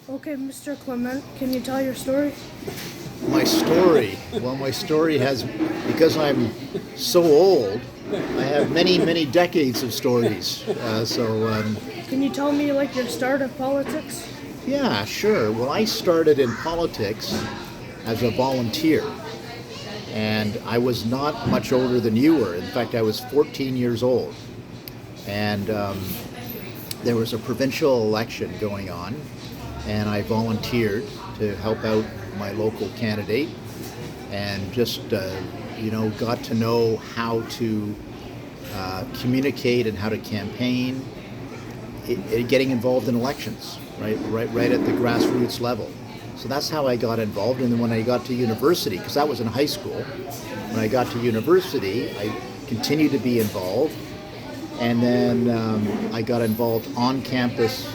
Okay, Mr. Clement, can you tell your story? My story. Well, my story has, because I'm so old, I have many, many decades of stories. Can you tell me like your start of politics? Yeah, sure. Well, I started in politics as a volunteer, and I was not much older than you were. In fact, I was 14 years old, and there was a provincial election going on, and I volunteered to help out my local candidate, and just got to know how to communicate and how to campaign, getting involved in elections, right at the grassroots level. So that's how I got involved. And then when I got to university, because that was in high school, when I got to university, I continued to be involved. And then I got involved on campus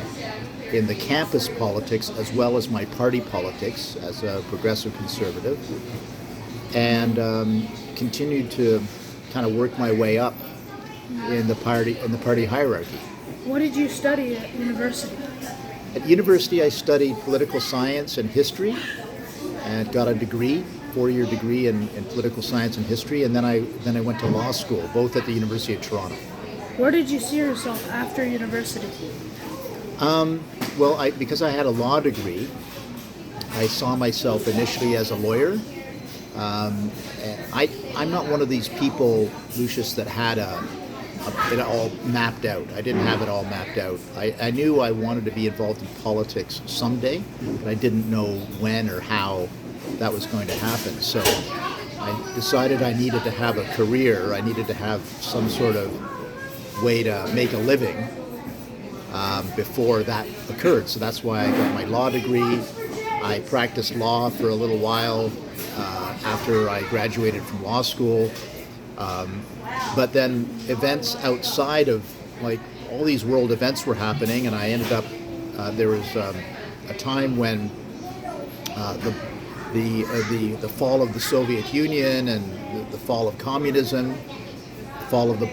in the campus politics as well as my party politics as a progressive conservative, and continued to kind of work my way up in the party hierarchy. What did you study at university? At university, I studied political science and history, and got a degree, 4-year degree in political science and history, and then I went to law school, both at the University of Toronto. Where did you see yourself after university? Well, because I had a law degree, I saw myself initially as a lawyer. I'm not one of these people, Lucius, that had it all mapped out. I didn't have it all mapped out. I knew I wanted to be involved in politics someday, but I didn't know when or how that was going to happen. So I decided I needed to have a career. I needed to have some sort of way to make a living before that occurred. So that's why I got my law degree. I practiced law for a little while after I graduated from law school. But then events outside of, like, all these world events were happening, and I ended up, there was a time when the fall of the Soviet Union and the fall of communism, fall of the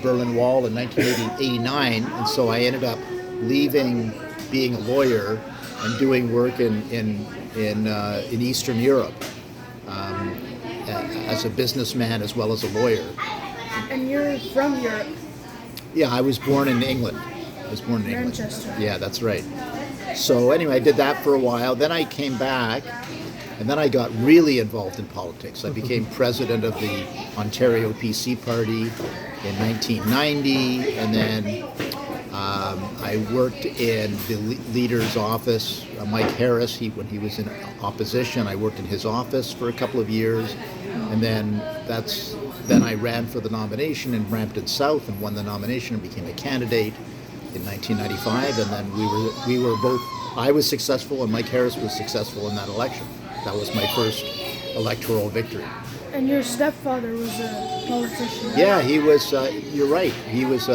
Berlin Wall in 1989, and so I ended up leaving being a lawyer and doing work in Eastern Europe as a businessman as well as a lawyer. And you're from Europe? Yeah, I was born in England. Manchester. Yeah, that's right. So anyway, I did that for a while. Then I came back, and then I got really involved in politics. I became president of the Ontario PC Party in 1990, and then I worked in the leader's office, Mike Harris. When he was in opposition, I worked in his office for a couple of years, and then I ran for the nomination in Brampton South and won the nomination and became a candidate in 1995. And then we were both. I was successful, and Mike Harris was successful in that election. That was my first electoral victory. And your stepfather was a politician? Yeah, he was. You're right. He was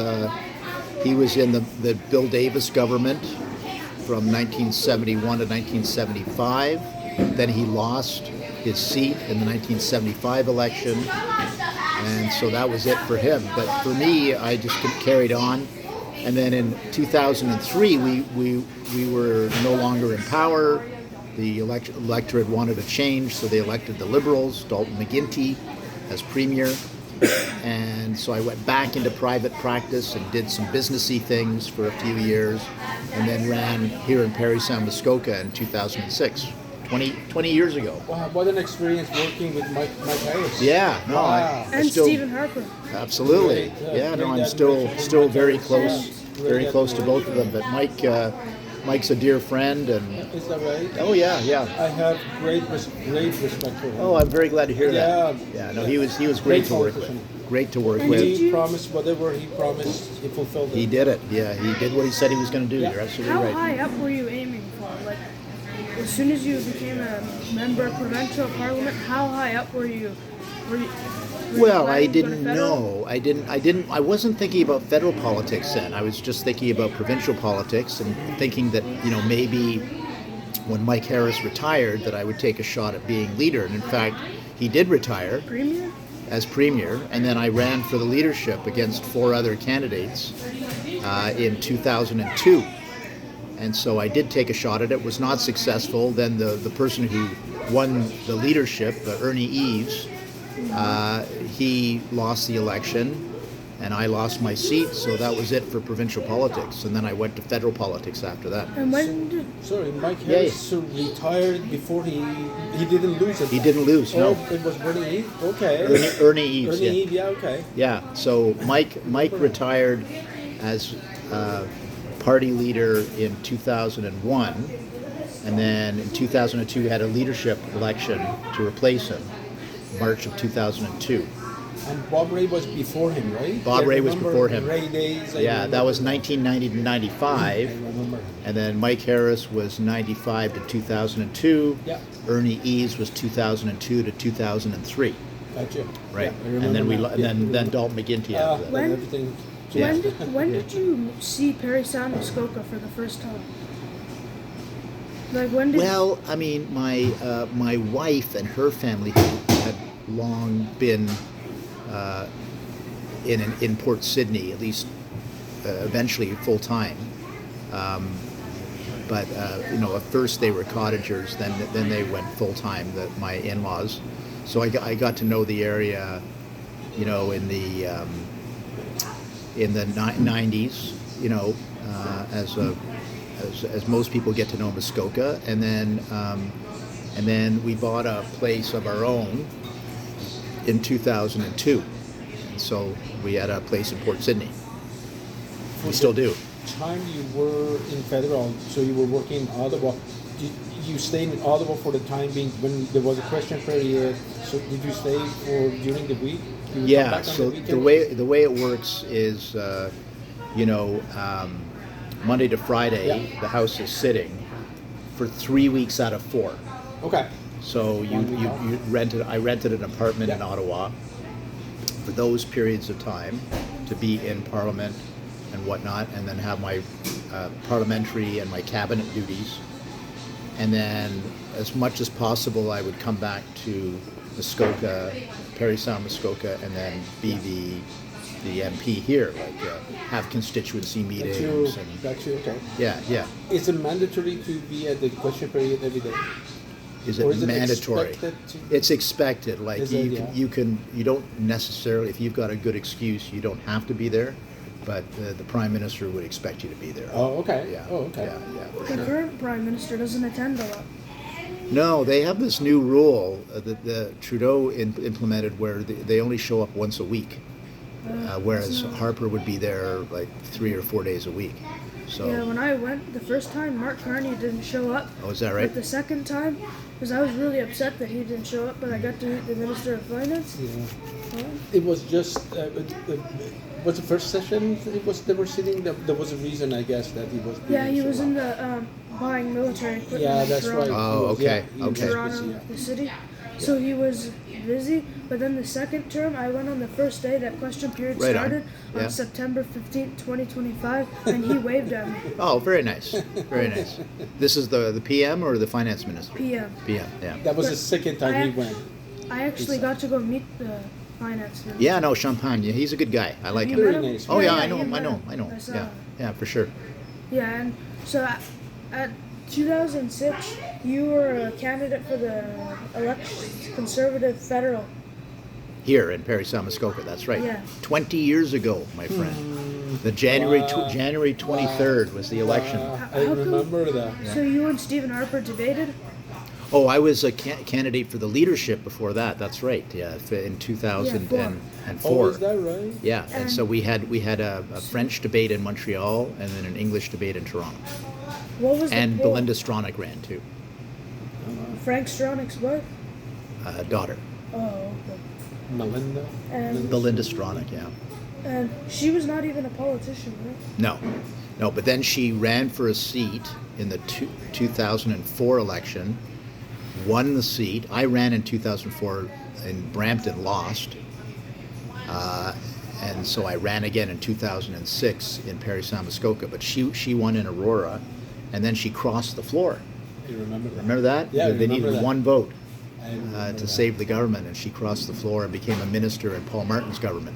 in the Bill Davis government from 1971 to 1975. Then he lost his seat in the 1975 election, and so that was it for him. But for me, I just carried on. And then in 2003, we were no longer in power. The electorate wanted a change, so they elected the Liberals, Dalton McGuinty, as premier. And so I went back into private practice and did some businessy things for a few years, and then ran here in Parry Sound Muskoka in 2006, 20 years ago. Wow, what an experience working with Mike Harris. Yeah, no, wow. And Stephen Harper. Absolutely. I'm still very close to both of them. But Mike's a dear friend, and Is that right? oh yeah. I have great respect for him. Oh, I'm very glad to hear that. Yeah. Yeah, no, he was great to work with. Great to work with. He promised whatever he promised, he fulfilled it. He did it. Yeah, he did what he said he was going to do. Yeah. You're absolutely How right. high up were you aiming for? Like, as soon as you became a member of provincial parliament, how high up were you? Well, I didn't know. I wasn't thinking about federal politics then. I was just thinking about provincial politics and thinking that, maybe when Mike Harris retired that I would take a shot at being leader. And in fact, he did retire. Premier? As premier, and then I ran for the leadership against 4 other candidates in 2002. And so I did take a shot at it, was not successful. Then the person who won the leadership, Ernie Eves, he lost the election, and I lost my seat, so that was it for provincial politics. And then I went to federal politics after that. And when did Sorry, Mike Yeah, Harris so retired before he didn't lose it. He didn't lose, no. Oh, it was Bernie Eve? Okay. Ernie Eves, Ernie yeah. Eve, yeah, okay. Yeah, so Mike retired as party leader in 2001, and then in 2002 had a leadership election to replace him, March of 2002. And Bob Ray was before him, right? Bob I Ray was remember before him. Ray days. I Yeah, that remember. was 1990 to I 95, remember. and then Mike Harris was 95 to 2002. Yeah. Ernie Eves was 2002 to 2003. Gotcha. Right, Yeah, I and then remember now. Yeah, I then remember. Dalton McGuinty Ah, after that. When- and everything. Yeah. when did you see Parry Sound Muskoka for the first time? Like when did Well, I mean, my wife and her family had long been in Port Sydney, at least eventually full time. But at first they were cottagers, then they went full time. My in-laws, so I got to know the area, in the 90s, as most people get to know Muskoka, and then we bought a place of our own in 2002, and so we had a place in Port Sydney. We still do. Time you were in federal, so you were working in Ottawa. You stayed in Ottawa for the time being when there was a question period. So did you stay for during the week? You would come Yeah. back on So the the weekend? way it works is, Monday to Friday, Yeah. the house is sitting for 3 weeks out of 4. Okay. So you rented. I rented an apartment in Yeah. Ottawa for those periods of time to be in Parliament and whatnot, and then have my parliamentary and my cabinet duties. And then, as much as possible, I would come back to Muskoka, Parry Sound, Muskoka, and then be the MP here, have constituency meetings and Got you. Okay. yeah. Is it mandatory to be at the question period every day? Is Or it is it mandatory? expected to- It's expected. Like Is it, you don't necessarily, if you've got a good excuse, you don't have to be there, but the prime minister would expect you to be there. Oh, okay. Yeah. Oh, okay. Yeah, for the sure. current prime minister doesn't attend a lot? No, they have this new rule that the Trudeau implemented where they only show up once a week, whereas Harper would be there like 3 or 4 days a week. So, Yeah, when I went the first time, Mark Carney didn't show up. oh, is that right? But the second time, because I was really upset that he didn't show up, but I got to meet the Minister of Finance. Yeah. It was just was the first session. They were sitting. There was a reason, I guess, that he was. Yeah, he didn't was show in up. the buying military equipment Yeah, in that's right. Toronto. Oh, He was- okay, he was okay. Toronto, busy, yeah. the city. So he was busy, but then the second term, I went on the first day that question period Right on. started on Yeah. September 15th, 2025, and he waved at me. Oh, very nice, very nice. This is the PM or the finance minister? PM. PM, yeah. That was But the second time I- he went. I actually got to go meet the finance minister. Yeah, no, Champagne. Yeah, he's a good guy. I like You him. met Very him? nice. Oh yeah, I you know him. I met know. him. I know. I saw Yeah, him. yeah, for sure. Yeah, and so at 2006, you were a candidate for the Conservative Federal. Here in Parry Sound, Muskoka. That's right. Yeah. 20 years ago, my friend. The January Wow. January 23rd was the election. I How come- remember that. So you and Stephen Harper debated? Oh, I was a candidate for the leadership before that. That's right. Yeah, in 2004. Oh, is that right? Yeah, and so we had a French debate in Montreal and then an English debate in Toronto. What was And the poll? Belinda Stronach ran too. Frank Stronach's wife? Daughter. Oh, okay. Melinda. And, Belinda Stronach, yeah. and she was not even a politician, right? No, but then she ran for a seat in the 2004 election, won the seat. I ran in 2004 in Brampton, lost. And so I ran again in 2006 in Parry Sound, Muskoka, but she won in Aurora, and then she crossed the floor. You remember that? Remember that? Yeah, I They remember needed that. one vote I remember to that. save the government, and she crossed the floor and became a minister in Paul Martin's government.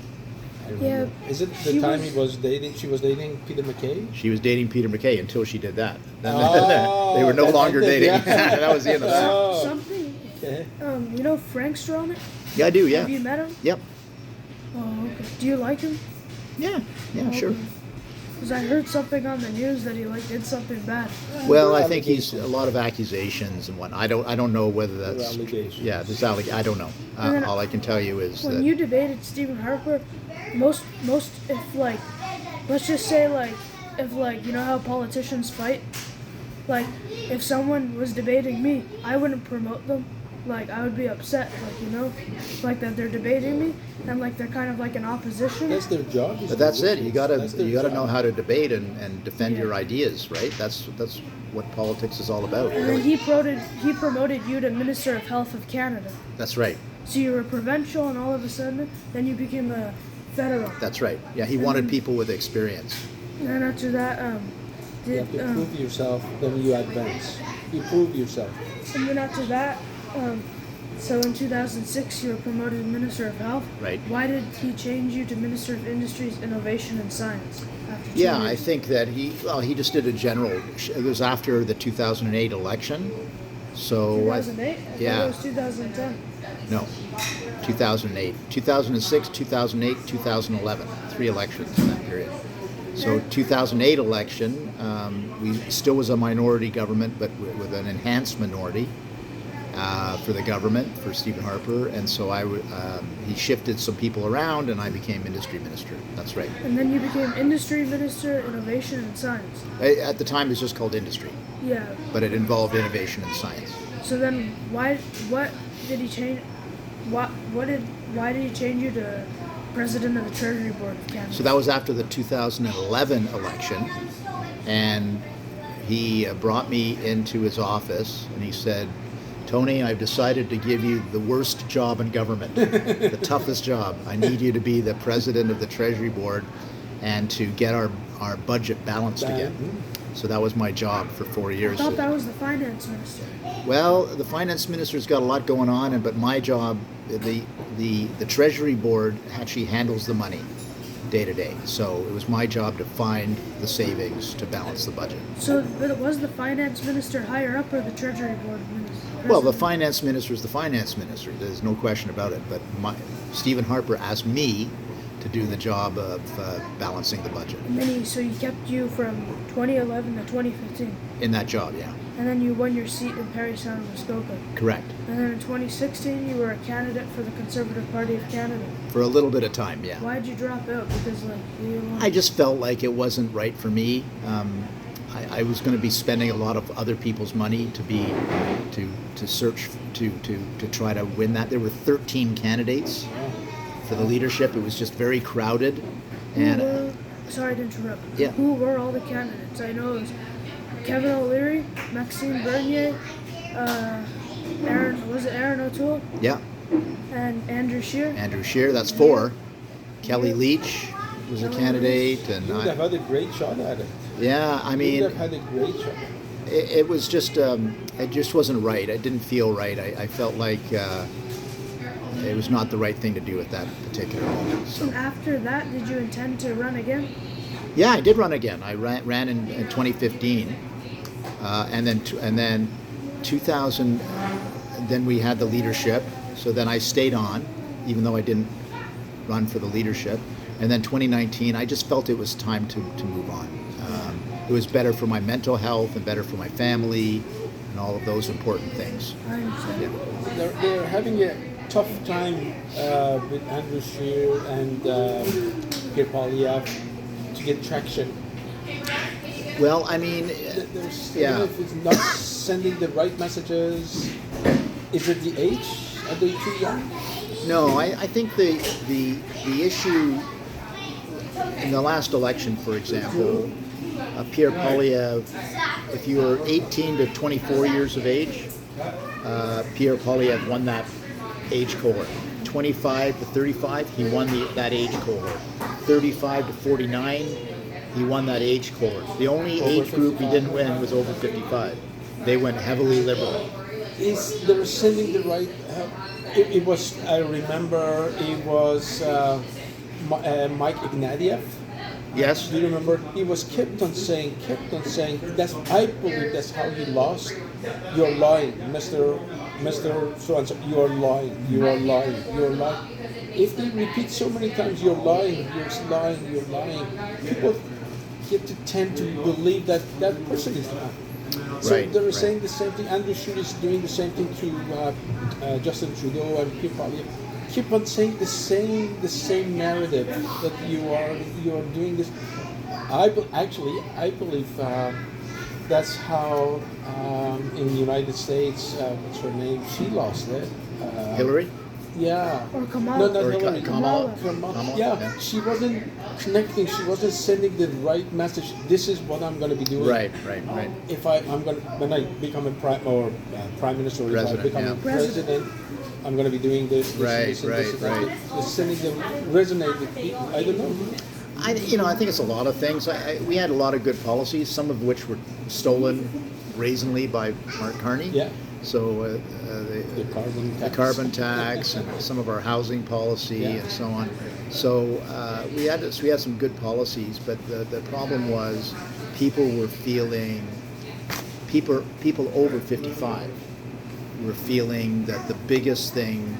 Yeah. Is it the She time was- he was dating? She was dating Peter McKay. She was dating Peter McKay until she did that. Then Oh, they were no that longer ended, dating. yeah. That was the end of that. Oh. Something. Okay. You know Frank Stronach? Yeah, I do. Yeah. Have you met him? Yep. Oh, okay. Do you like him? Yeah. Yeah. Sure. Because I heard something on the news that he did something bad. Well, I think he's a lot of accusations and what. I don't know whether that's. Allegations. Yeah, this I don't know. And then All I can tell you is When that. you debated Stephen Harper, most if like, let's just say like, if like you know how politicians fight, like if someone was debating me, I wouldn't promote them. Like I would be upset, like you know, like that they're debating me and like they're kind of like in opposition. That's their job. But that's it. You gotta That's their know job. how to debate and defend Yeah. your ideas, right? That's what politics is all about. And then he promoted you to Minister of Health of Canada. That's right. So you were provincial, and all of a sudden, then you became a federal. That's right. Yeah, he wanted people with experience. And then after that, You have to prove yourself, then you advance. You prove yourself. and then after that, so in 2006, you were promoted to Minister of Health. Right. Why did he change you to Minister of Industries, Innovation, and Science? After 2 Yeah, I years? think that he just did a general. It was after the 2008 election, so 2008. I yeah. thought it was 2010. No, 2008, 2006, 2008, 2011, 3 elections in that period. So 2008 election, we still was a minority government, but with an enhanced minority for the government, for Stephen Harper, and so he shifted some people around, and I became industry minister. That's right. And then you became Industry Minister, Innovation, and Science. At the time, it was just called industry, Yeah. but it involved innovation and science. So then, what did he change? Why did he change you to President of the Treasury Board of Canada? So that was after the 2011 election, and he brought me into his office, and he said, "Tony, I've decided to give you the worst job in government, the toughest job. I need you to be the president of the Treasury Board and to get our budget balanced again." So that was my job for 4 I years. thought that was the finance minister. Well, the finance minister's got a lot going on, but my job, the Treasury Board actually handles the money day to day. So it was my job to find the savings to balance the budget. So, but was the finance minister higher up or the Treasury Board minister? Well, the finance minister is the finance minister. There's no question about it. But Stephen Harper asked me to do the job of balancing the budget And then so he kept you from 2011 to 2015. in that job. Yeah, And then you won your seat in Parry Sound, Muskoka. correct. And then in 2016, you were a candidate for the Conservative Party of Canada. For a little bit of time, yeah. Why'd you drop out? Because, like, you didn't want I just felt like it wasn't right for me. I was going to be spending a lot of other people's money to search to try to win that. There were 13 candidates for the leadership. It was just very crowded, and sorry to interrupt. Yeah. Who were all the candidates? I know it was Kevin O'Leary, Maxime Bernier, Aaron O'Toole, yeah, and Andrew Scheer. Andrew Scheer. That's 4. Kelly Leach was a Kelly candidate, and You would have had a great shot at it. yeah, I You mean, would have had a great shot. it was just it just wasn't right. It didn't feel right. I felt like it was not the right thing to do at that particular moment. So And after that, did you intend to run again? yeah, I did run again. I ran in 2015, and then 2000. Then we had the leadership. So then I stayed on, even though I didn't run for the leadership. And then 2019, I just felt it was time to move on. It was better for my mental health and better for my family and all of those important things. I understand. Yeah. They're having a tough time with Andrew Scheer and Pierre Poilievre to get traction. Well, I mean, There's, yeah. even if it's not sending the right messages, is it the age? Are they too young? no, I think the issue in the last election, for example, Pierre Poilievre, if you were 18 to 24 years of age, Pierre Poilievre won that age cohort. 25 to 35, he won that age cohort. 35 to 49, he won that age cohort. The only Over age group he 55. didn't win was over 55. They went heavily liberal. Is they're sending the right? It was. I remember it was Mike Ignatieff. Yes. Do you remember? He was kept on saying. That's I believe that's how he lost. You're lying, Mister So and so. You are lying. You are lying. You are lying. If they repeat so many times, you're lying. You're lying. You're lying. People get to tend to believe that that person is lying. So Right, they're right. saying the same thing. Andrew Scheer is doing the same thing to Justin Trudeau and Pierre Poilievre. Keep on saying the same narrative that you are doing this. I believe that's how in the United States, what's her name? She lost it. Hillary? Yeah. Or Kamala. No, not Or Hillary. Kamala. Kamala. Yeah. Yeah, she wasn't connecting. She wasn't sending the right message. This is what I'm going to be doing. Right. If I'm going to, when I become a prime minister, or if I President, become yeah. a president, I'm going to be doing this. Right, this, and this, and right. that. Just sending them resonate with people. I don't know. I think it's a lot of things. We had a lot of good policies, some of which were stolen brazenly by Mark Carney. Yeah. So The carbon tax. the carbon tax and some of our housing policy Yeah. and so on. So we had some good policies, but the problem was people over 55 were feeling that the biggest thing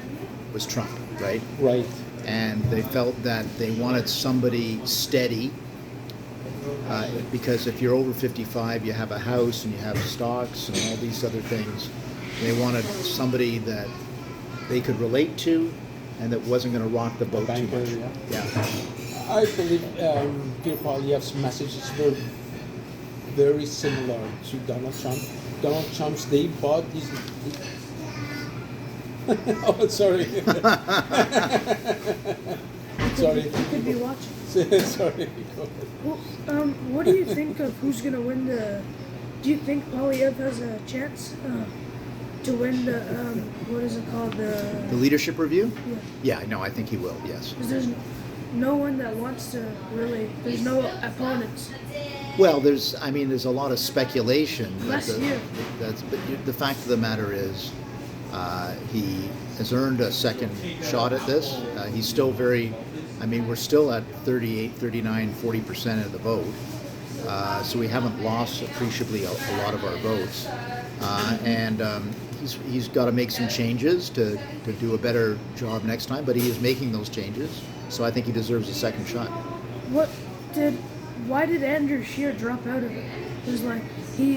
was Trump, right? Right. And they felt that they wanted somebody steady, because if you're over 55, you have a house and you have stocks and all these other things. They wanted somebody that they could relate to and that wasn't going to rock the boat too Banker, much. yeah. Yeah. I believe Pierre Poilievre's message is very similar to Donald Trump. Donald Trump's, they bought these. Oh, sorry. Sorry. You could be watching. Sorry. Well, what do you think of who's gonna win the? Do you think Polyev has a chance to win the? What is it called? The leadership review? Yeah. Yeah, no, I think he will, yes. Because there's no one that wants to really. There's no opponents. Well, there's a lot of speculation. Last year. But the fact of the matter is, he has earned a second shot at this. He's still we're still at 38, 39, 40% of the vote. So we haven't lost appreciably a lot of our votes. And he's got to make some changes to do a better job next time, but he is making those changes. So I think he deserves a second shot. Why did Andrew Scheer drop out of it? It was like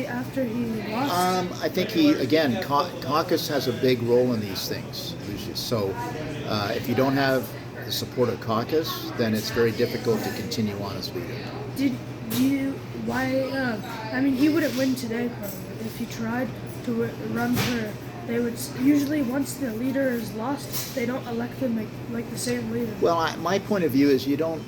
after he lost. I think caucus has a big role in these things, Lucius. So if you don't have the support of caucus, then it's very difficult to continue on as leader. He wouldn't win today probably. If he tried to run for, they would usually, once the leader is lost, they don't elect them like the same leader. Well, my point of view is you don't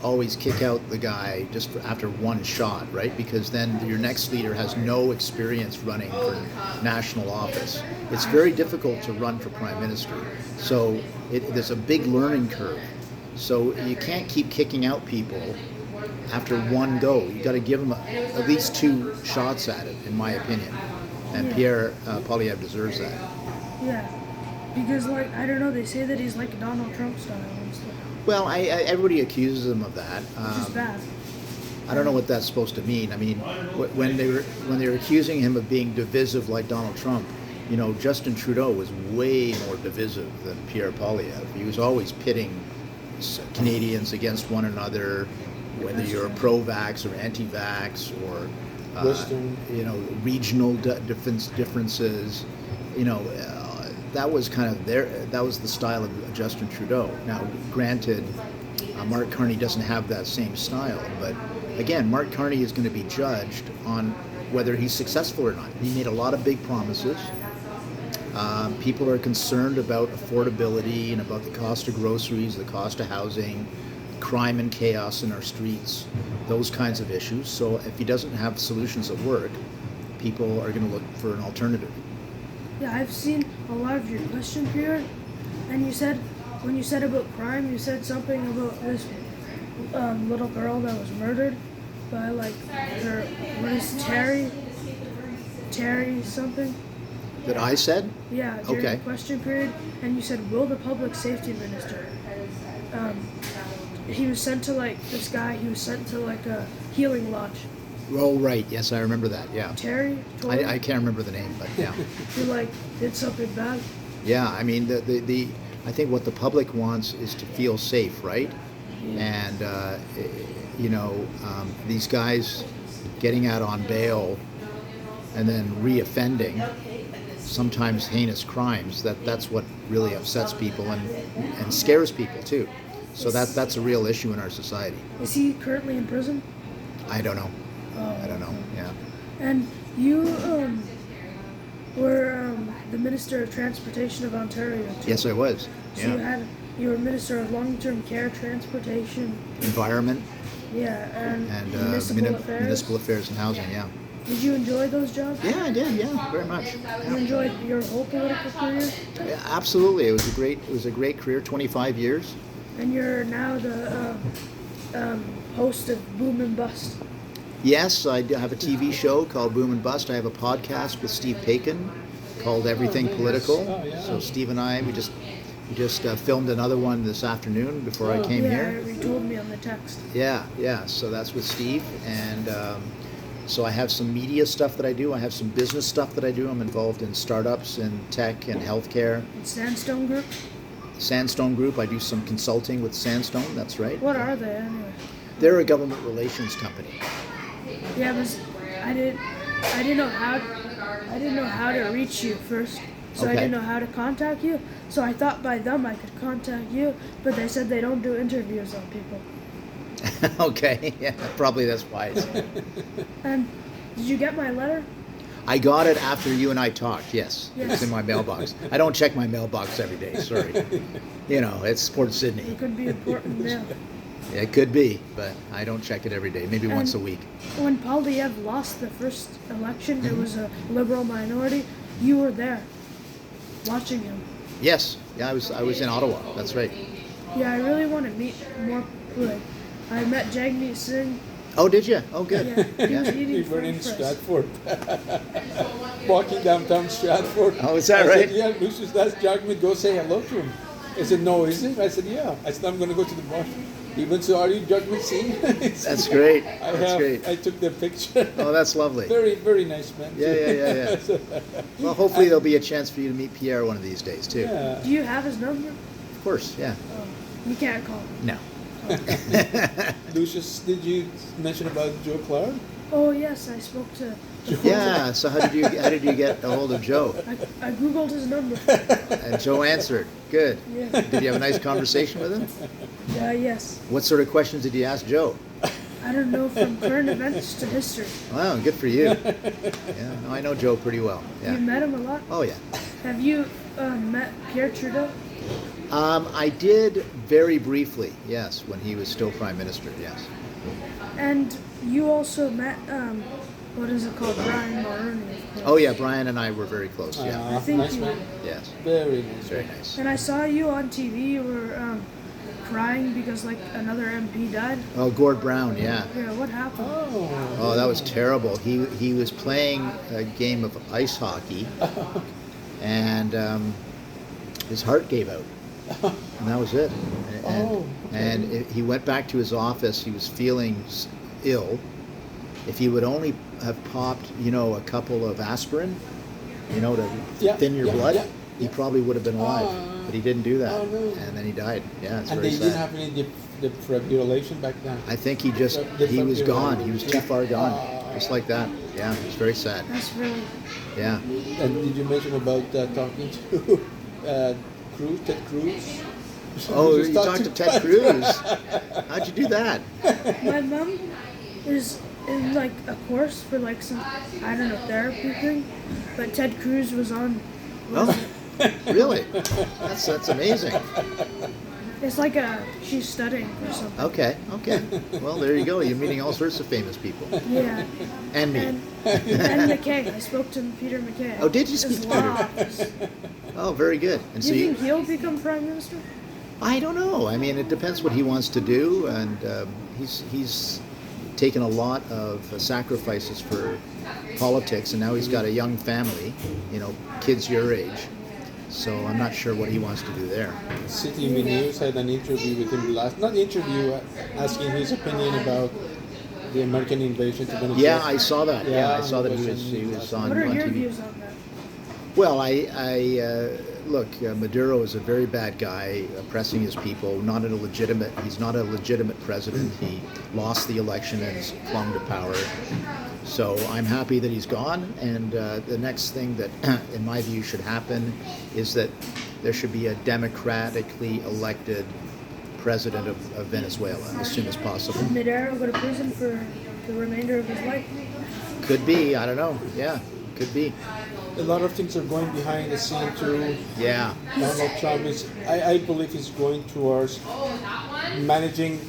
always kick out the guy just after one shot, right? Because then your next leader has no experience running for national office. It's very difficult to run for prime minister. So there's a big learning curve. So you can't keep kicking out people after one go. You got to give them at least two shots at it, in my opinion. And Pierre Poilievre deserves that. Yeah, because I don't know, they say that he's like Donald Trump style and stuff. Well, everybody accuses him of that. Which is bad. I don't know what that's supposed to mean. I mean, when they were accusing him of being divisive like Donald Trump, Justin Trudeau was way more divisive than Pierre Poilievre. He was always pitting Canadians against one another, whether you're pro-vax or anti-vax or regional differences. That was kind of that was the style of Justin Trudeau. Now, granted, Mark Carney doesn't have that same style, but again, Mark Carney is going to be judged on whether he's successful or not. He made a lot of big promises. People are concerned about affordability and about the cost of groceries, the cost of housing, crime and chaos in our streets, those kinds of issues. So if he doesn't have solutions that work, people are going to look for an alternative. Yeah, I've seen a lot of your question period, and when you said about crime, you said something about this little girl that was murdered by what is Terry something? That I said? Yeah, during Okay. the question period, and you said, will the public safety minister he was sent to like this guy. He was sent to like a healing lodge. Oh, right. Yes, I remember that. Yeah. Tory? I can't remember the name, but yeah. He like did something bad. Yeah, I mean, I think what the public wants is to feel safe, right? And, these guys getting out on bail and then re-offending, sometimes heinous crimes, that's what really upsets people and scares people too. So that's a real issue in our society. Is he currently in prison? I don't know. Oh. I don't know, yeah. And you were the Minister of Transportation of Ontario too. Yes, I was. So Yeah. you were Minister of Long-Term Care, Transportation, Environment yeah, and and Municipal Affairs. municipal affairs and housing, yeah. Did you enjoy those jobs? Yeah, I did, yeah, very much. You Yeah. enjoyed your whole political career? Yeah, absolutely. It was a great career, 25 years. And you're now the host of Boom and Bust. Yes, I do have a TV show called Boom and Bust. I have a podcast with Steve Paikin called Everything nice. Political. Oh, yeah. So Steve and I, we just filmed another one this afternoon before I came here. Yeah, you told me on the text. Yeah. So that's with Steve, and so I have some media stuff that I do. I have some business stuff that I do. I'm involved in startups and tech and healthcare. And Sandstone Group. Sandstone Group. I do some consulting with Sandstone. That's right. What are they anyway? They're a government relations company. Yeah, but I didn't know how to reach you first. So I Okay. didn't know how to contact you. So I thought by them I could contact you, but they said they don't do interviews on people. Okay, yeah, probably that's wise. And did you get my letter? I got it after you and I talked, yes. Yes. It's in my mailbox. I don't check my mailbox every day, sorry. It's Port Sydney. It could be important now. It could be, but I don't check it every day, maybe once a week. When Poilievre lost the first election, it was a Liberal minority. You were there, watching him. Yes, yeah, I was in Ottawa, that's right. Yeah, I really want to meet more. Like, I met Jagmeet Singh. Oh, did you? Oh, good. Yeah, he was Yeah. We eating were in French fries. Stratford. Walking downtown Stratford. Oh, is that I right? Said, yeah, Lucius, that's Jagmeet. Go say hello to him. I said, no, is it? I said, yeah. I said, I'm going to go to the bar. Even so, are you Jagmeet Singh? That's great. That's great. I took the picture. Oh, that's lovely. Very, very nice man. Yeah. Well, hopefully there'll be a chance for you to meet Pierre one of these days, too. Yeah. Do you have his number? Of course, yeah. You can't call him. No. Lucius, did you mention about Joe Clark? Oh yes, I spoke to. Yeah, so how did you get a hold of Joe? I googled his number. And Joe answered. Good. Yeah. Did you have a nice conversation with him? Yes. What sort of questions did you ask Joe? I don't know, from current events to history. Wow, good for you. Yeah, no, I know Joe pretty well. You Yeah. met him a lot. Oh yeah. Have you met Pierre Trudeau? I did very briefly, yes, when he was still Prime Minister, yes. And you also met what is it called, Brian Mulroney, of course. Oh yeah, Brian and I were very close, yeah. I think nice you- man. Yes, Very nice. very nice. And I saw you on TV. You were crying because like another MP died. Oh, Gord Brown, yeah. Yeah, what happened? Oh. Oh, that was terrible. He was playing a game of ice hockey, and his heart gave out, and that was it. He went back to his office. He was feeling ill. If he would only have popped, a couple of aspirin, to thin your blood, he probably would have been alive. But he didn't do that, Oh, no. and then he died. Yeah, it's And very they sad. didn't have any defibrillation back then. I think he was gone. He was too far gone, just like that. Yeah, it was very sad. That's really. Yeah. And did you mention about talking to Cruz, Ted Cruz? Oh, just you talked talked to Ted Cruz. How'd you do that? My mom is in like a course for like some, I don't know, therapy thing, but Ted Cruz was on. Oh, really? That's amazing. It's like she's studying or something. Okay. Well, there you go. You're meeting all sorts of famous people. Yeah. And me. And McKay. I spoke to Peter McKay. Oh, did you speak His to law Peter? office. Oh, very good. And Do so you think he'll become prime minister? I don't know. I mean, it depends what he wants to do, and he's taken a lot of sacrifices for politics, and now he's got a young family, kids your age, So I'm not sure what he wants to do there. CTV News had an interview with him not interview, asking his opinion about the American invasion to Venezuela. Yeah, I saw that. Yeah, I saw that he he was on What are your TV. views on that? Well, look. Maduro is a very bad guy, oppressing his people. He's not a legitimate president. He lost the election and has clung to power. So I'm happy that he's gone. And the next thing that, in my view, should happen is that there should be a democratically elected president of Venezuela as soon as possible. Should Maduro go to prison for the remainder of his life? Could be. I don't know. Yeah, could be. A lot of things are going behind the scene too. Yeah. Donald Trump I believe he's going towards managing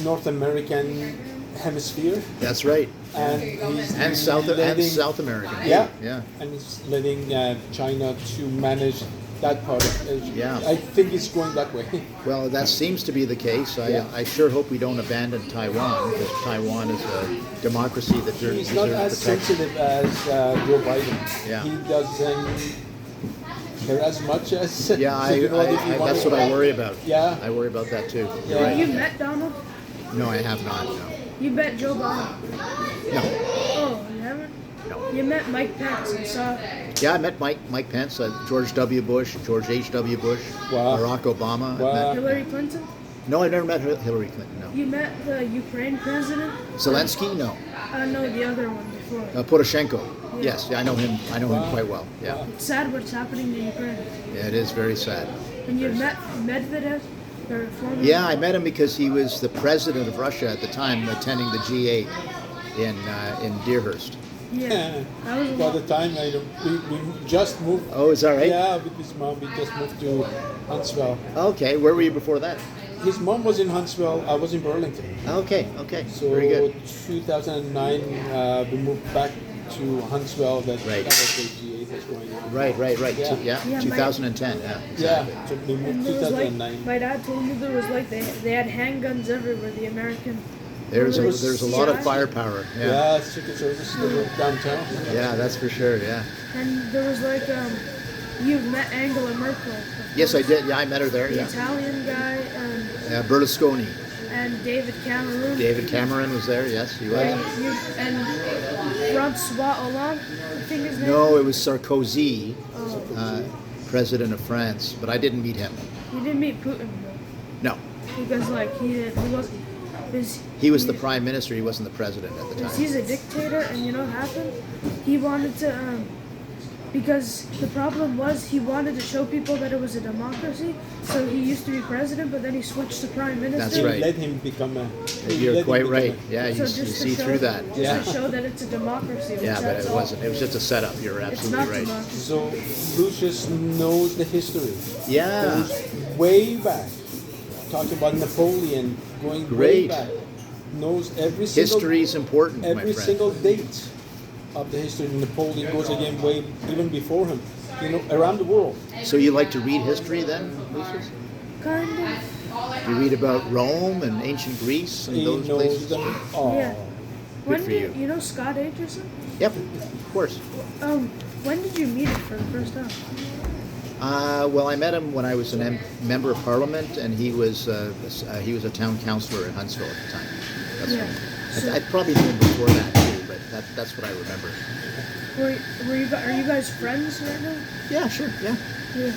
North American hemisphere, That's right. and he's And South America. Yeah. Yeah. and he's letting China to manage that part of Asia. Yeah. I think he's going that way. Well, that seems to be the case. Yeah. I sure hope we don't abandon Taiwan, because Taiwan is a democracy that He's not as deserves protection. sensitive as Joe Biden. Yeah. He doesn't care as much as Yeah, that's what I worry about. Yeah. I worry about that too. Yeah. You're Have you right. met Donald? No, I have not. No. You met Joe Biden? No. Oh, you haven't? No. You met Mike Pence and saw. Yeah, I met Mike Pence, George W. Bush, George H.W. Bush, Wow. Barack Obama. I Wow. met- Hillary Clinton? no, I've never met Hillary Clinton. No. You met the Ukraine president? Zelensky? No. No, the other one before. Poroshenko? Yes, yeah, I know him. I know him Wow. quite well. Yeah. Wow. It's sad what's happening to Ukraine. Yeah, it is very sad. And you met Medvedev, the former. Yeah, I met him because he was the president of Russia at the time, attending the G8 in Deerhurst. Yeah. That was a By lot. the time we just moved. Oh, is that right? Yeah, with his mom, we just moved to Huntsville. Okay, where were you before that? His mom was in Huntsville. I was in Burlington. Okay, So very good. 2009, we moved back to Huntsville. That Right. was the G8 was going on. Right. Yeah. Yeah, Yeah, 2010. Yeah, Yeah, exactly. so we And moved there was like, 2009. my dad told me there was like they had handguns everywhere. The American. There's a lot of CI. firepower. Yeah. Yeah, Secret Service they were downtown. Yeah, that's for sure. Yeah. And there was like you've met Angela Merkel. Yes, I did. Yeah, I met her there. The Yeah. Italian guy Berlusconi. and David Cameron. David Cameron was there. Yes, he was. And Francois Hollande, I think his name. No, it was Sarkozy, Oh, president of France, but I didn't meet him. you didn't meet Putin though, No, because like he wasn't. he was the prime minister. He wasn't the president at the Because time. he's a dictator, and you know what happened? He wanted to, because the problem was he wanted to show people that it was a democracy. So he used to be president, but then he switched to prime minister. That's They right. let him become a. You're quite right. Yeah, So you just to see show, through that. Just Yeah. to show that it's a democracy. which Yeah, but that's it all. wasn't. It was just a setup. You're It's absolutely not right. democracy. So Lucius knows the history. Yeah. Goes way back. Talking about Napoleon, going way Great. back. Knows every single History is important, my every friend. single date of the history of Napoleon goes again way even before him. You know, around the world. So you like to read history then, Lucius? Kind of. You read about Rome and ancient Greece and He those knows places? them all. Yeah. When for did you. you know Scott Aitchison? Yep, of course. When did you meet him for the first time? Well, I met him when I was a member of Parliament, and he was a town councillor in Huntsville at the time. That's Yeah. So- I probably knew him before that too, but that's what I remember. Are you guys friends right now? Yeah, sure. Yeah. Yeah.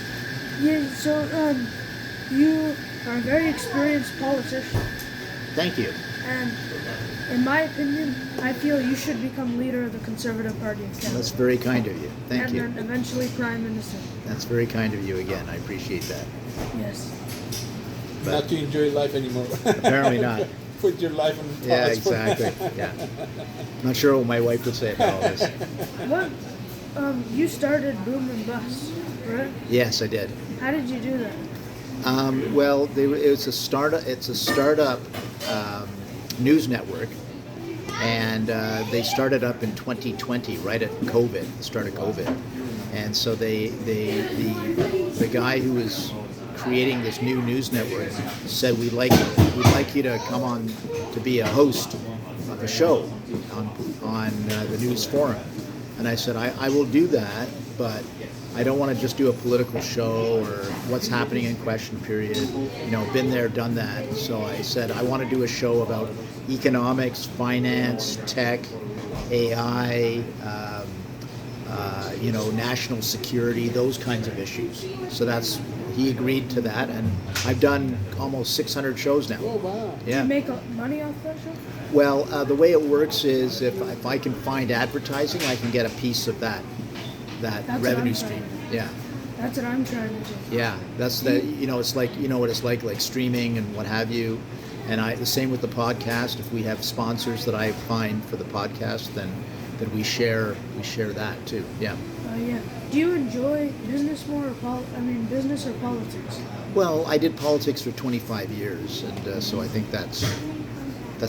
Yeah. So you are a very experienced politician, Thank you. and in my opinion, I feel you should become leader of the Conservative Party of Canada. That's very kind of you. Thank and you. then eventually Prime Minister. That's very kind of you again. I appreciate that. Yes. Not to enjoy life anymore. Apparently not. Put your life on Yeah, pause. exactly. Yeah. Not sure what my wife would say about all this. What? You started Boom and Bust, right? Yes, I did. How did you do that? Well, it's a startup. It's a startup news network, and they started up in 2020, right at COVID, the start of COVID. And so the guy who was creating this new news network said we'd like you to come on to be a host of a show on the news forum. And I said I will do that, but I don't want to just do a political show or what's happening in question period. You know, been there, done that. So I said I want to do a show about economics, finance, tech, AI, national security, those kinds of issues. So he agreed to that, and I've done almost 600 shows now. Oh wow! Do Yeah. you make money off that show? Well, the way it works is if I can find advertising, I can get a piece of that That's what revenue I'm stream. trying to Yeah. That's what I'm trying to do. Yeah, that's it's like, what it's like streaming and what have you. And the same with the podcast. If we have sponsors that I find for the podcast, then we share that too. Yeah. Yeah. Do you enjoy business more or business or politics? Well, I did politics for 25 years, and so I think that's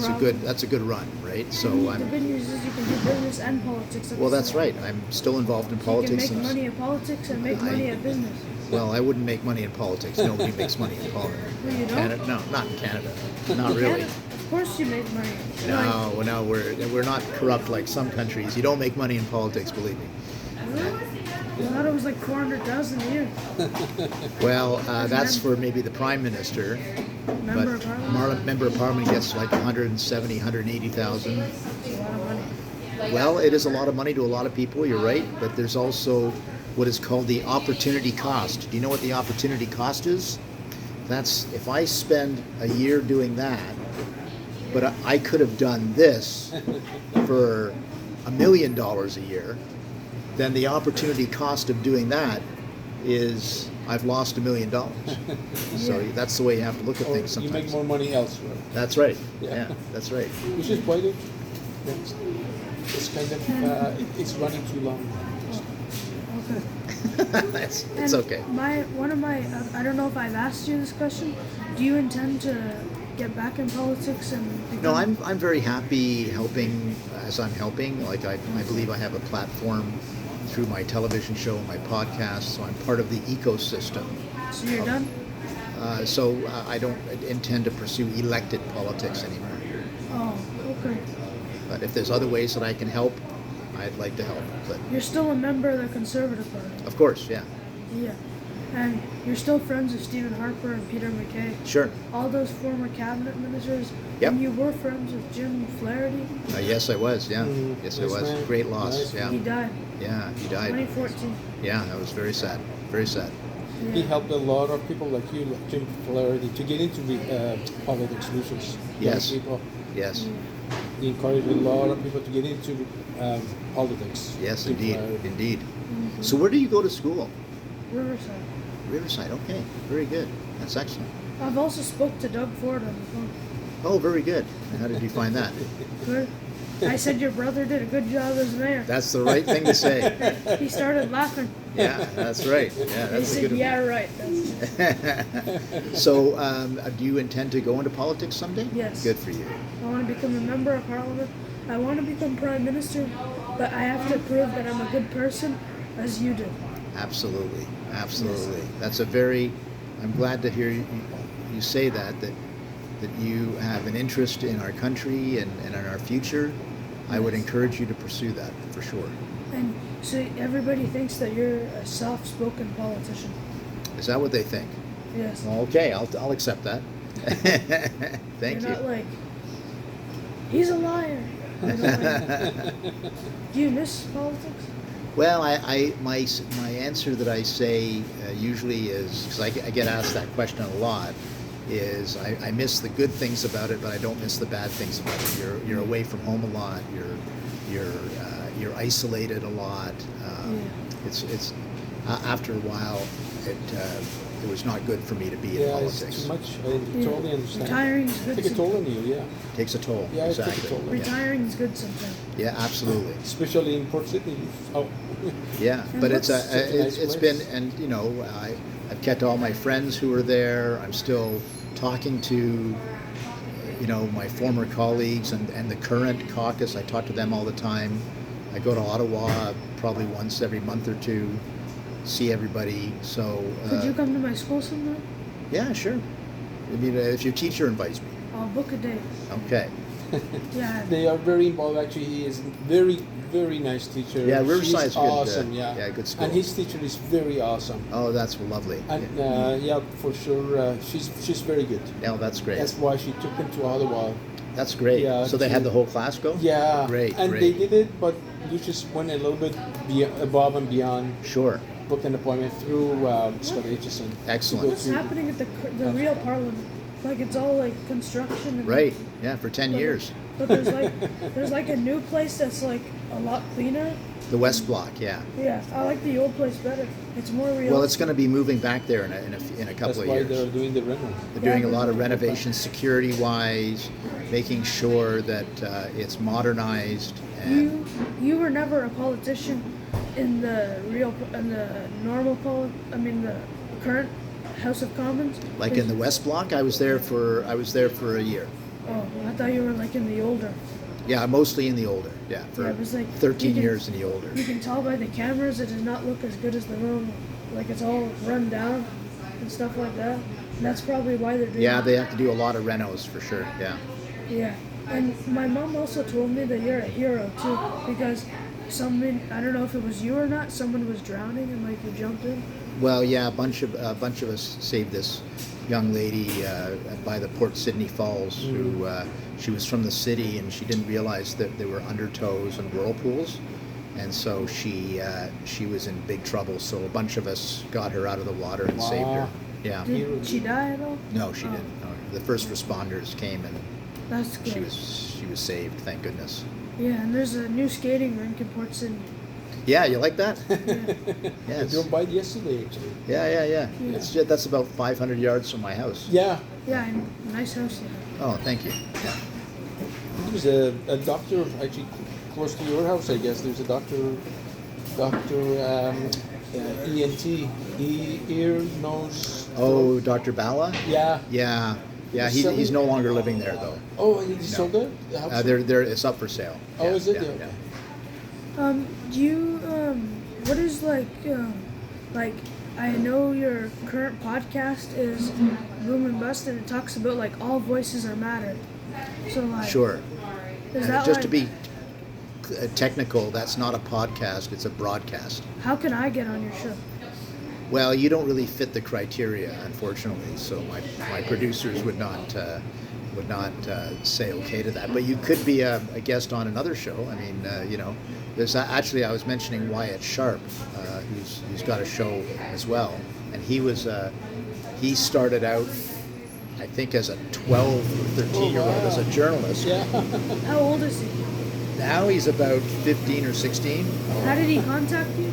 a good run, right? So The good news is you can do business and politics. At well, the that's same right. time. I'm still involved in You politics. can make and- money at politics and make money at business. Well, I wouldn't make money in politics. Nobody makes money in politics. Well, you don't? Canada, no, not in Canada. Not really. Canada, of course you make money. No, we're not corrupt like some countries. You don't make money in politics, believe me. I thought it was like 400,000 a year. Well, that's for maybe the prime minister, Member but of Parliament. member of parliament gets like 170, 180,000. That's a lot of money. Well, it is a lot of money to a lot of people. You're right, but there's also what is called the opportunity cost. Do you know what the opportunity cost is? That's if I spend a year doing that, but I could have done this for $1 million a year, then the opportunity cost of doing that is I've lost $1 million. So Yeah. that's the way you have to look at Or things you make sometimes. more money elsewhere. That's right. Yeah. Yeah, that's right. Which is why it's kind of it's running too long. Okay. it's And okay. I don't know if I've asked you this question. Do you intend to get back in politics and become? No, I'm very happy helping as I'm helping. Like I believe I have a platform through my television show and my podcast, so I'm part of the ecosystem. So you're done? So I don't intend to pursue elected politics anymore. Oh, okay. But if there's other ways that I can help, I'd like to help. But You're still a member of the Conservative Party. of course, yeah, Yeah. And you're still friends with Stephen Harper and Peter MacKay. sure. All those former cabinet ministers. Yep. And you were friends with Jim Flaherty. Yes, I was. Yeah, Mm, yes, I nice was. man. Great loss. Nice Yeah, He died. yeah, he died. 2014. Yeah, that was very sad. Very sad. He Yeah. helped a lot of people like you, like Jim Flaherty, to get into the politics solutions. Yes. People. Yes, He encouraged a lot of people to get into politics. yes, Jim indeed, Flaherty. indeed. So where do you go to school? Riverside. Riverside. Okay, very good. That's excellent. I've also spoke to Doug Ford on the phone. Oh, very good. And how did you find that? Good. I said your brother did a good job as mayor. That's the right thing to say. He started laughing. Yeah, that's right. Yeah, He that's a said, good. "Yeah, right." That's, So, do you intend to go into politics someday? Yes. Good for you. I want to become a member of parliament. I want to become prime minister, but I have to prove that I'm a good person, as you do. Absolutely, absolutely. That's a very. I'm glad to hear you say that you have an interest in our country and in our future. I would encourage you to pursue that for sure. And so everybody thinks that you're a soft-spoken politician. Is that what they think? Yes. Okay, I'll accept that. Thank You're you. not like, he's a liar. I don't like- Do you miss politics? Well, my answer that I say usually is, because I get asked that question a lot, is I miss the good things about it, but I don't miss the bad things about it. You're away from home a lot. You're isolated a lot. It's after a while it was not good for me to be in Yeah, it's politics. too much. I totally understand. Retiring is good. Take a toll on you, yeah. It takes a toll. Yeah, it takes a exactly. toll. Yeah. Retiring is good sometimes. Yeah, absolutely. Especially in Port City. Oh. Yeah, And but what's such a nice it's place? been, and I've kept all my friends who are there. I'm still talking to my former colleagues and the current caucus. I talk to them all the time. I go to Ottawa probably once every month or two, see everybody. So Could you come to my school sometime? yeah, sure. I mean, if your teacher invites me. I'll book a day. Okay. Yeah. They are very involved. Actually, he is very, very nice teacher. Yeah, Riverside's She's good, awesome. yeah, good school. And his teacher is very awesome. Oh, that's lovely. And yeah, for sure, she's very good. Yeah, that's great. That's why she took him to Ottawa. That's great. Yeah, So they had the whole class go? Yeah, Great, and great. they did it, but you just went a little bit above and beyond. Sure. Booked an appointment through Scott Aitchison. Excellent. What's happening at the real Parliament? Like it's all like construction. And Right. Yeah, for 10 but- years. But there's like a new place that's like a lot cleaner. The West Block, yeah. Yeah, I like the old place better. It's more real. Well, it's going to be moving back there in a That's couple of why years. they're doing the reno. They're doing a lot of renovations security-wise, making sure that it's modernized. And You were never a politician in the the current House of Commons. like in the West Block, I was there for a year. Oh, I thought you were like in the older. Yeah, mostly in the older. Yeah, for Yeah, it was like 13 you can- years in the older. You can tell by the cameras it does not look as good as the normal. Like it's all run down and stuff like that. And that's probably why they're doing. Yeah, it. they have to do a lot of renos for sure. Yeah. Yeah, and my mom also told me that you're a hero too because I don't know if it was you or not. Someone was drowning and like you jumped in. Well, yeah, a bunch of us saved this young lady by the Port Sydney Falls who she was from the city and she didn't realize that there were undertows and whirlpools, and so she was in big trouble. So a bunch of us got her out of the water and saved her. Yeah. Did she die at all? No, she didn't. No. The first responders came and That's good. she was saved. Thank goodness. Yeah, and there's a new skating rink in Port Sydney. Yeah, you like that? I Yes. drove by it yesterday, actually. Yeah. That's about 500 yards from my house. Yeah, Yeah, and nice house you have. Oh, thank you. Yeah. there's a doctor actually close to your house, I guess. There's a ENT, ear, nose. Oh, Dr. Bala? Yeah. Yeah. Yeah, Selling- he's no longer living there though. Oh, he's No. so good. The house- It's up for sale. Oh, is it? Yeah, Yeah. yeah. Do you what is like I know your current podcast is Boom and Bust and it talks about like all voices are matter. So like Sure. is that Just like, to be technical, that's not a podcast, it's a broadcast. how can I get on your show? Well, you don't really fit the criteria, unfortunately, so my producers would not say okay to that. But you could be a guest on another show. I mean, there's actually I was mentioning Wyatt Sharp, who's got a show as well, and he started out, I think, as a 12 or 13-year-old as a journalist. Yeah. How old is he? Now he's about 15 or 16. How did he contact you?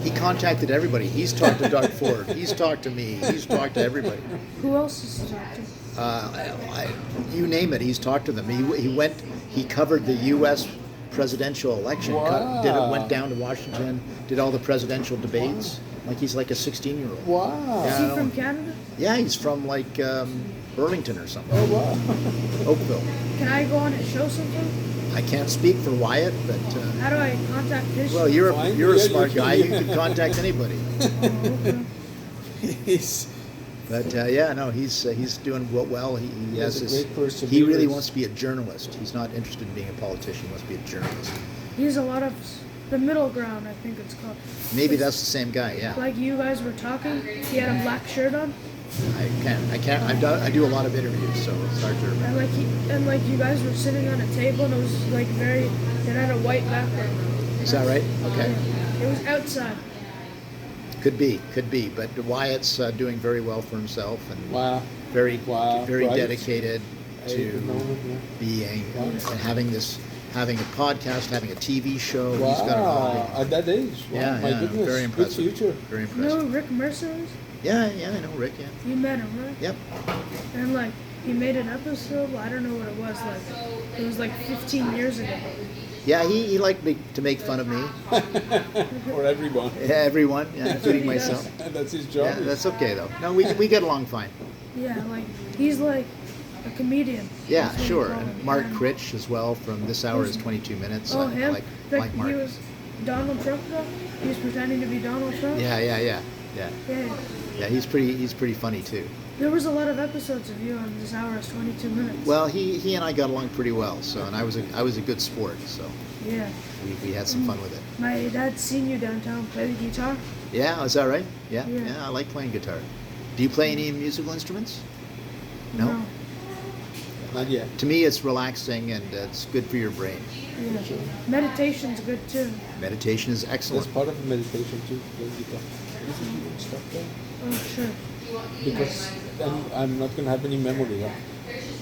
He contacted everybody. He's talked to Doug Ford. He's talked to me. He's talked to everybody. Who else is he talking to? You name it, he's talked to them. He covered the U.S. presidential election. Wow. Went down to Washington, did all the presidential debates. Like he's like a 16-year-old. Wow. Is Yeah. he from Canada? Yeah, he's from like Burlington or something. Oh, wow. Oakville. Can I go on his show sometime? I can't speak for Wyatt, but How do I contact his well, show? you're Fine. a Yeah, smart you guy. can- You can contact anybody. Oh, okay. He's But he's doing well. He has a his. great perseverance. He really wants to be a journalist. He's not interested in being a politician. He wants to be a journalist. He's a lot of the middle ground, I think it's called. Maybe that's the same guy. Yeah. Like you guys were talking, he had a black shirt on, I can't. I do a lot of interviews, so it's hard to remember. and like you guys were sitting on a table, and it was like it had a white background. Is that right? Okay. Yeah. It was outside. Could be. But Wyatt's doing very well for himself and wow. very Wow, very right. dedicated I to didn't know it, yeah. being Wow. and having a podcast, having a TV show. He's got it all. Wow. At that age. Wow. Yeah, My yeah, goodness. very impressive. Good future. Very You know impressive. who Rick Mercer is? Yeah, I know Rick. Yeah. You met him, right? Yep. And like he made an episode. Well, I don't know what it was like. It was like 15 years ago. Yeah, he liked to make fun of me. For everyone. Yeah, everyone, including he does. myself. That's his job. Yeah, that's okay though. No, we get along fine. Yeah, like he's like a comedian. Yeah, That's what sure. we call And him. Mark And- Critch as well from This Hour is 22 Minutes. Oh, I him. like Mark. Donald Trump though? He's pretending to be Donald Trump. Yeah. Yeah. Yeah, he's pretty funny too. There was a lot of episodes of you on this hour is 22 minutes. Well, he and I got along pretty well. So, and I was a good sport. So Yeah. we had some fun with it. My dad's seen you downtown play the guitar. Yeah, is that right? Yeah, Yeah. yeah. I like playing guitar. Do you play any musical instruments? No. Not yet. To me, it's relaxing and it's good for your brain. Yeah. Meditation's good too. Meditation is That's excellent. part of the meditation too. Play guitar. This is even stuff there. Oh, sure. Because then I'm not gonna have any memory. Huh?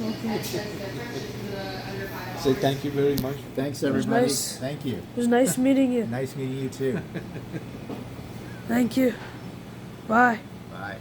Okay. Say thank you very much. Thanks, was everybody. nice. Thank you. It was nice meeting you. Nice meeting you too. Thank you. Bye. Bye.